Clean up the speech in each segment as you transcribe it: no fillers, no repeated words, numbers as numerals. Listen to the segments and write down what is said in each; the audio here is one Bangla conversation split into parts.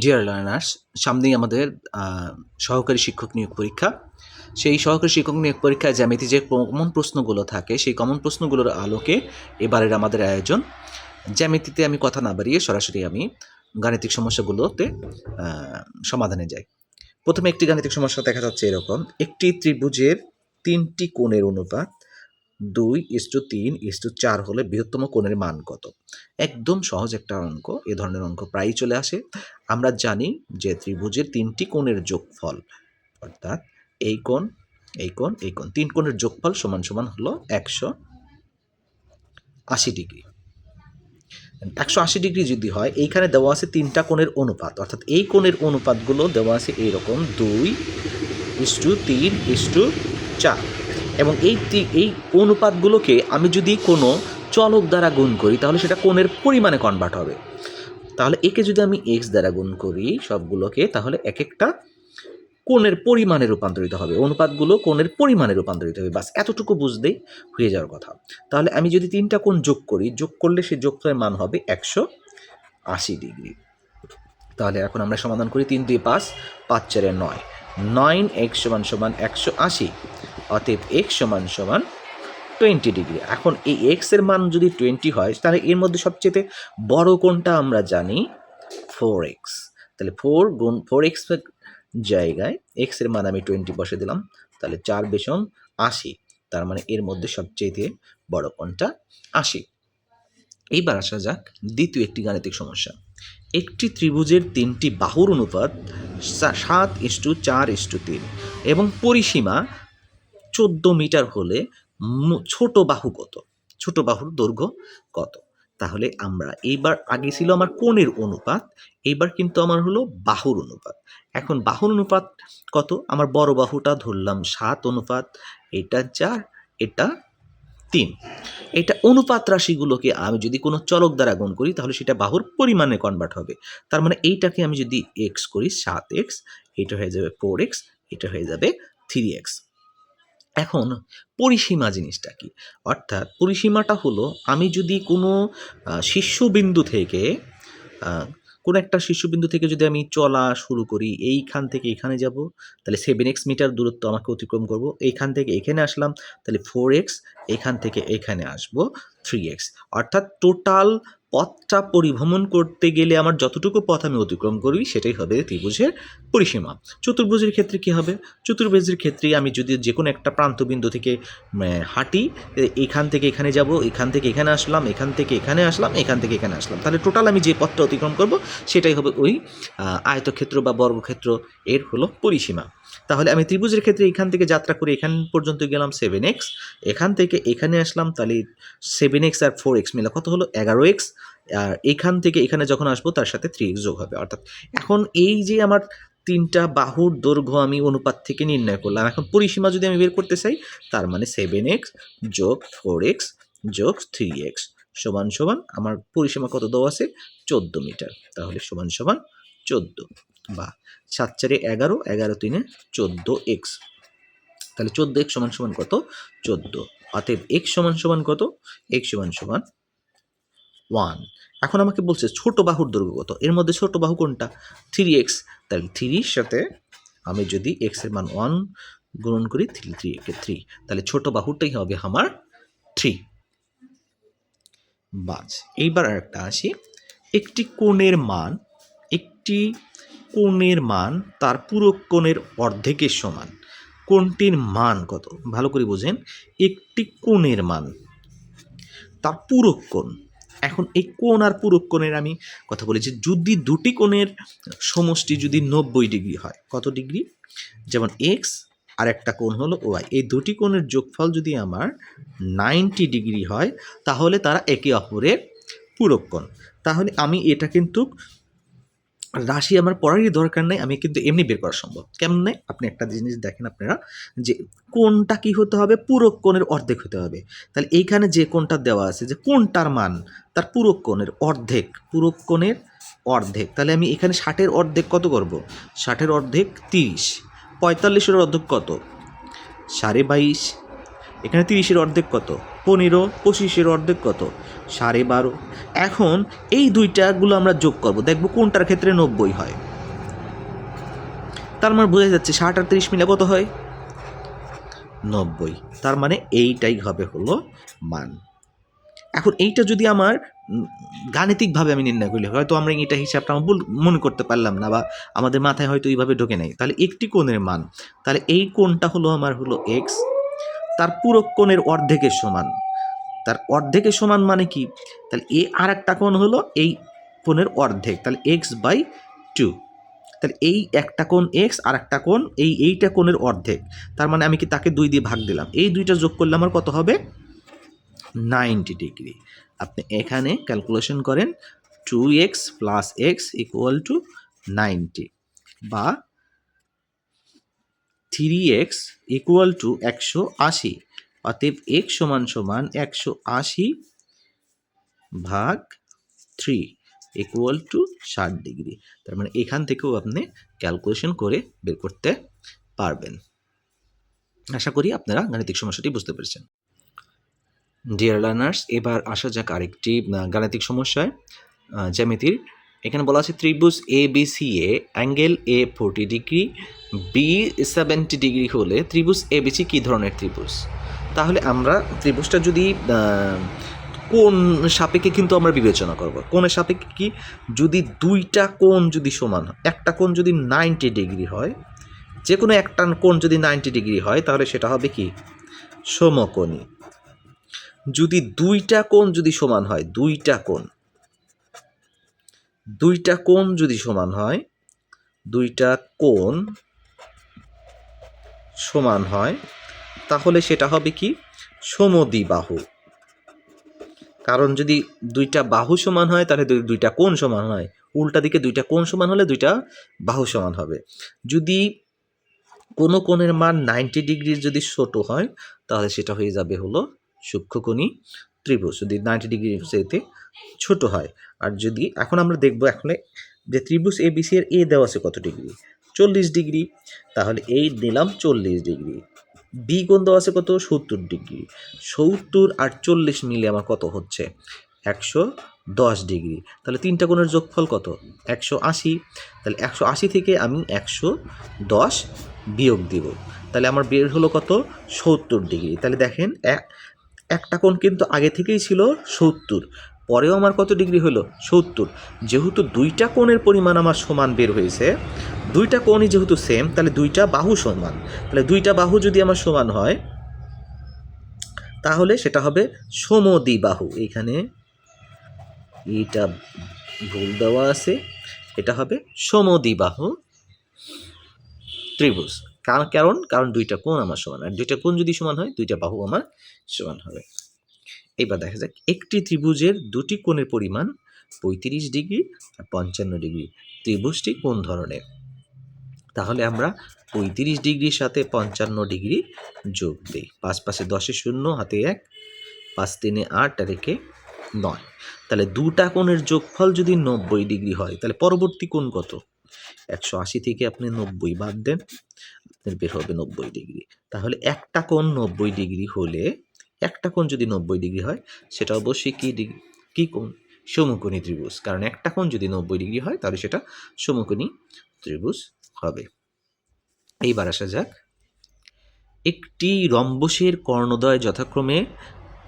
ডিয়ার লার্নার্স, সামনেই আমাদের সহকারী শিক্ষক নিয়োগ পরীক্ষা। সেই সহকারী শিক্ষক নিয়োগ পরীক্ষায় জ্যামিতি যে কমন প্রশ্নগুলো থাকে, সেই কমন প্রশ্নগুলোর আলোকে এবারের আমাদের আয়োজন। জ্যামিতিতে আমি কথা না বাড়িয়ে সরাসরি আমি গাণিতিক সমস্যাগুলোতে সমাধানে যাই। প্রথমে একটি গাণিতিক সমস্যা দেখা যাচ্ছে এরকম: একটি ত্রিভুজের 3টি কোণের অনুপাত 2:3:4 হলে বৃহত্তম কোণের মান কত? একদম সহজ একটা অঙ্ক। এ ধরনের অঙ্ক প্রায়ই চলে আসে। আমরা জানি যে ত্রিভুজের 3টি কোণের যোগফল, অর্থাৎ এই কোণ, এই কোণ, এই কোণ, 3 কোণের যোগফল সমান সমান হলো 180 ডিগ্রি। 180 ডিগ্রি যদি হয়, এইখানে দেওয়া আছে 3টা কোণের অনুপাত, অর্থাৎ এই কোণের অনুপাতগুলো দেওয়া আছে এইরকম 2:3:4, এবং এই অনুপাতগুলোকে আমি যদি কোনো চলক দ্বারা গুণ করি তাহলে সেটা কোণের পরিমাণে কনভার্ট হবে। তাহলে একে যদি আমি এক্স দ্বারা গুণ করি সবগুলোকে, তাহলে এক একটা কোণের পরিমাণে রূপান্তরিত হবে, অনুপাতগুলো কোণের পরিমাণে রূপান্তরিত হবে। বাস এতটুকু বুঝতেই হয়ে যাওয়ার কথা। তাহলে আমি যদি 3টা কোণ যোগ করি, যোগ করলে সেই যোগফলের মান হবে 180 ডিগ্রি। তাহলে এখন আমরা সমাধান করি। 3 2 5, 5 4 9, 9x = 180, অতএব x = 20 ডিগ্রি। এখন এই x এর মান যদি 20 হয়, তাহলে এর মধ্যে সবচেয়ে বড় কোণটা আমরা জানি 4x। তাহলে 4 গুণ 4x জায়গায় x এর মান আমি 20 বসে দিলাম, তাহলে 4 বেশম 80, তার মানে এর মধ্যে সবচেয়ে বড় কোণটা 80। এইবার আসা যাক দ্বিতীয় একটি গাণিতিক সমস্যা। একটি ত্রিভুজের 3টি বাহুর অনুপাত 7:4:3 এবং পরিসীমা 14 মিটার হলে ছোট বাহু কত? ছোট বাহুর দৈর্ঘ্য কত? তাহলে আমরা এইবার আগে ছিল আমার কোণের অনুপাত, এইবার কিন্তু আমার হলো বাহুর অনুপাত। এখন বাহুর অনুপাত কত? আমার বড় বাহুটা ধরলাম 7:, এটা 4, এটা 3। এটা অনুপাত রাশিগুলোকে আমি যদি কোনো চলক দ্বারা গুণ করি তাহলে সেটা বাহুর পরিমাণে কনভার্ট হবে। তার মানে এইটাকে আমি যদি x করি 7x, এটা হয়ে যাবে 4x, এটা হয়ে যাবে 3x। এখন পরিসীমা জিনিসটা কি? অর্থাৎ পরিসীমাটা হলো আমি যদি কোনো শীর্ষবিন্দু থেকে কোনো একটা শীর্ষবিন্দু থেকে যদি আমি চলা শুরু করি, এইখান থেকে এখানে যাব, তাহলে 7x মিটার দূরত্ব আমাকে অতিক্রম করব। এইখান থেকে এখানে আসলাম, তাহলে 4x, এখান থেকে এখানে আসব 3x। অর্থাৎ টোটাল পথটা পরিভ্রমণ করতে গেলে আমার যতটুকু পথ আমি অতিক্রম করি সেটাই হবে ত্রিভুজের পরিসীমা। চতুর্ভুজের ক্ষেত্রে কি হবে? চতুর্ভুজের ক্ষেত্রে আমি যদি যে কোনো একটা প্রান্তবিন্দু থেকে হাঁটি, এখান থেকে এখানে যাব, এখান থেকে এখানে আসলাম, এখান থেকে এখানে আসলাম, এখান থেকে এখানে আসলাম, তাহলে টোটাল আমি যে পথটা অতিক্রম করব সেটাই হবে ওই আয়তক্ষেত্র বা বর্গক্ষেত্র এর হলো পরিসীমা। তাহলে আমি ত্রিভুজের ক্ষেত্রে এখান থেকে যাত্রা করে এখান পর্যন্ত গেলাম 7x, এখান থেকে এখানে আসলাম, তাহলে 7x আর 4x মিলে কত হলো? 11x। আর এখান থেকে এখানে যখন আসবো তার সাথে 3x যোগ হবে। অর্থাৎ এখন এই যে আমার 3টা বাহুর দৈর্ঘ্য আমি অনুপাত থেকে নির্ণয় করলাম, এখন পরিসীমা যদি আমি বের করতে চাই, তার মানে 7x যোগ 4x যোগ 3x সমান সমান আমার পরিসীমা কত দেওয়া আছে? 14 মিটার। তাহলে সমান সমান 14, বা 7 4 11, 11 3 14x। তাহলে 14x সমান সমান কত? 14। অতএব x সমান সমান কত? x সমান সমান 1। এখন আমাকে বলছে ছোট বাহুর দৈর্ঘ্য কত? এর মধ্যে ছোট বাহু কোনটা? 3x। তাহলে 3 সাথে আমি যদি x এর মান 1 গুণন করি, 3 একে 3, তাহলে ছোট বাহুটাই হবে আমার 3। বাস এইবার আরেকটা আসি। একটি কোণের মান তার পূরক কোণের অর্ধেকের সমান। কোণটির মান কত? ভালো করে বোঝেন, একটি কোণের মান তার পূরক কোণ। এখন এই কোণ আর পূরক কোণের আমি কথা বলেছি, যদি দুটি কোণের সমষ্টি যদি 90 ডিগ্রি হয়, কত ডিগ্রি? যেমন এক্স আর একটা কোণ হলো ওয়াই, এই দুটি কোণের যোগফল যদি আমার 90 ডিগ্রি হয়, তাহলে তারা একে অপরের পূরক কোণ। তাহলে আমি এটা কিন্তু রাশি আমার পড়ারই দরকার নেই, আমি কিন্তু এমনি বের করা সম্ভব। কেমনে? আপনি একটা জিনিস দেখেন আপনারা, যে কোণটা কি হতে হবে? পূরক কোণের অর্ধেক হতে হবে। তাহলে এইখানে যে কোণটা দেওয়া আছে, যে কোণটার মান তার পূরক কোণের অর্ধেক, পূরক কোণের অর্ধেক, তাহলে আমি এখানে 60-এর অর্ধেক কত করব? 60-এর অর্ধেক 30, 45-এর অর্ধেক কত? 22.5, এখানে 30-এর অর্ধেক কত? 15, 25-এর অর্ধেক কত? 12.5। এখন এই দুইটাগুলো আমরা যোগ করব, দেখব কোনটার ক্ষেত্রে 90 হয়। তার মানে বোঝা যাচ্ছে 60 আর 30 মিলে কত হয়? 90। তার মানে এইটাই হবে হলো মান। এখন এইটা যদি আমার গাণিতিকভাবে আমি নির্ণয় করলে, হয়তো আমরা এটা হিসাবটা মনে করতে পারলাম না, বা আমাদের মাথায় হয়তো এইভাবে ঢোকে নাই, তাহলে একটি কোণের মান, তাহলে এই কোণটা হলো আমার হলো এক্স, তার পুরো কোণের অর্ধেকের সমান। তার অর্ধেকের সমান মানে কি? তাহলে এ আর একটা কোণ হলো এই কোণের অর্ধেক, তাহলে x/2। তাহলে এই একটা কোণ এক্স আর একটা কোণ এইটা কোণের অর্ধেক, তার মানে আমি কি তাকে 2 দিয়ে ভাগ দিলাম, এই দুইটা যোগ করলে আমার কত হবে? 90 ডিগ্রি। আপনি এখানে ক্যালকুলেশন করেন 2x + x = 90, বা 3x = 180। অতএব x = 180/3 = 60 ডিগ্রি। তার মানে এখান থেকেও আপনি ক্যালকুলেশন করে বের করতে পারবেন। আশা করি আপনারা গাণিতিক সমস্যাটি বুঝতে পেরেছেন। ডিয়ার লার্নার্স, এবার আসা যাক আরেকটি গাণিতিক সমস্যায়, জ্যামিতির। এখানে বলা আছে ত্রিভুজ ABCA angle A 40 degree, B 70 degree হলে ত্রিভুজ ABC কী ধরনের ত্রিভুজ? তাহলে আমরা ত্রিভুজটা যদি কোন সাপেক্ষে কিন্তু আমরা বিবেচনা করব। কোণের সাপেক্ষে কি? যদি দুইটা কোণ যদি সমান হয়, একটা কোণ যদি 90 ডিগ্রি হয়, যে কোনো একটা কোণ যদি 90 ডিগ্রি হয়, তাহলে সেটা হবে কি? সমকোণী। যদি দুইটা কোণ যদি সমান হয়, দুইটা কোণ যদি সমান হয়, দুইটা কোণ সমান হয়, তাহলে সেটা হবে কি? সমদ্বিবাহু। কারণ যদি দুইটা বাহু সমান হয়, তাহলে দুইটা কোণ সমান হয়, উল্টা দিকে দুইটা কোণ সমান হলে দুইটা বাহু সমান হবে। যদি কোনো কোণের মান 90 ডিগ্রির যদি ছোট হয়, তাহলে সেটা হয়ে যাবে হলো সূক্ষ্মকোণী ত্রিভুজ, যদি 90 ডিগ্রির চাইতে ছোট হয়। আর যদি এখন আমরা দেখব এখানে যে ত্রিভুজ ABC এর এ দেওয়া আছে কত ডিগ্রি? 40 ডিগ্রি। তাহলে এই দিলাম 40 ডিগ্রি। বি কোণ দেওয়া আছে কত? 70 ডিগ্রি। 70 আর 40 মিলে আমার কত হচ্ছে? 110 ডিগ্রি। তাহলে তিনটা কোণের যোগফল কত? 180। তাহলে 180 থেকে আমি 110 বিয়োগ দিব, তাহলে আমার বের হলো কত? 70 ডিগ্রি। তাহলে দেখেন একটা কোণ কিন্তু আগে থেকেই ছিল 70, পরেও আমার কত ডিগ্রি হলো? 70। যেহেতু দুইটা কোণের পরিমাণ আমার সমান বের হয়েছে, দুইটা কোণই যেহেতু সেম, তাহলে দুইটা বাহু সমান। তাহলে দুইটা বাহু যদি আমার সমান হয়, তাহলে সেটা হবে সমদ্বিবাহু। এইখানে এইটা ভুল দেওয়া আছে, এটা হবে সমদ্বিবাহু ত্রিভুজ। কারণ দুইটা কোণ আমার সমান, আর দুইটা কোণ যদি সমান হয়, দুইটা বাহু আমার সমান হবে। এবার দেখা যাক একটি ত্রিভুজের দুটি কোণের পরিমাণ 35 ডিগ্রি আর 55 ডিগ্রি। ত্রিভুজটি কোন ধরনের? তাহলে আমরা 35 ডিগ্রির সাথে 55 ডিগ্রি যোগ দিই। 5 5 10 0, হাতে 1, 5 3 8 আর 1 9। তাহলে দুটা কোণের যোগফল যদি 90 ডিগ্রি হয়, তাহলে পরবর্তী কোণ কত? 180 থেকে আপনি 90 বাদ দেন, আপনার বের হবে 90 ডিগ্রি। তাহলে একটা কোণ 90 ডিগ্রি হলে, একটা কোণ যদি 90 ডিগ্রি হয়, সেটা অবশ্যই কি কোণ? সমকোণী ত্রিভুজ। কারণ একটা কোণ যদি 90 ডিগ্রি হয়, তাহলে সেটা সমকোণী ত্রিভুজ হবে। এইবার আসা যাক, একটি রম্বসের কর্ণদ্বয় যথাক্রমে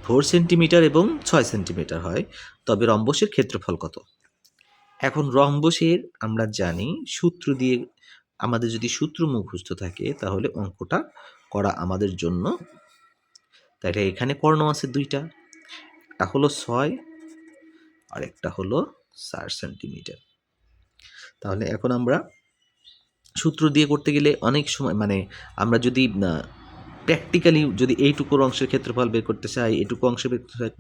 4 সেন্টিমিটার এবং 6 সেন্টিমিটার হয়, তবে রম্বসের ক্ষেত্রফল কত? এখন রম্বসের আমরা জানি সূত্র দিয়ে, আমাদের যদি সূত্র মুখস্থ থাকে তাহলে অঙ্কটা করা আমাদের জন্য। তাই এখানে কর্ণ আছে দুইটা, একটা হলো 6 আর একটা হলো 4 সেন্টিমিটার। তাহলে এখন আমরা সূত্র দিয়ে করতে গেলে অনেক সময়, মানে আমরা যদি প্র্যাকটিক্যালি যদি এইটুকুর অংশের ক্ষেত্রফল বের করতে চাই, এইটুকু অংশের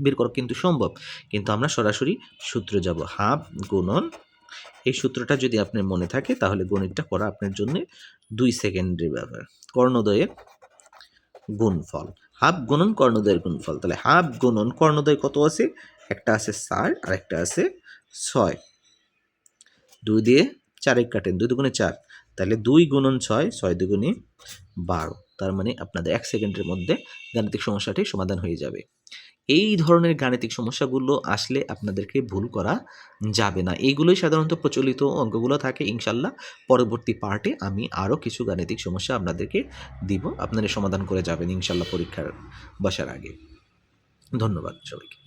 বের করা কিন্তু সম্ভব, কিন্তু আমরা সরাসরি সূত্রে যাব, হাফ গুণন। এই সূত্রটা যদি আপনার মনে থাকে, তাহলে গণিতটা করা আপনার জন্য 2 সেকেন্ডের ব্যাপার। কর্ণদ্বয়ের গুণফল, হাফ গুণন কর্ণদ্বয়ের গুণফল। তাহলে হাফ গুণন কর্ণদ্বয় কত আছে? একটা আছে 4 আর একটা আছে 6। 2 দিয়ে 4 কাটেন, 2 দুগুণে 4, তাহলে 2 গুণন 6, 6 দুগুণে 12, তার মানে আপনাদের 1 সেকেন্ডের মধ্যে গাণিতিক সমস্যাটি সমাধান হয়ে যাবে। এই ধরনের গাণিতিক সমস্যাগুলো আসলে আপনাদেরকে ভুল করা যাবে না। এইগুলোই সাধারণত প্রচলিত অঙ্কগুলো থাকে। ইনশাল্লাহ পরবর্তী পার্টে আমি আরও কিছু গাণিতিক সমস্যা আপনাদেরকে দিব, আপনারা সমাধান করে যাবেন ইনশাল্লাহ পরীক্ষার বসার আগে। ধন্যবাদ সবাইকে।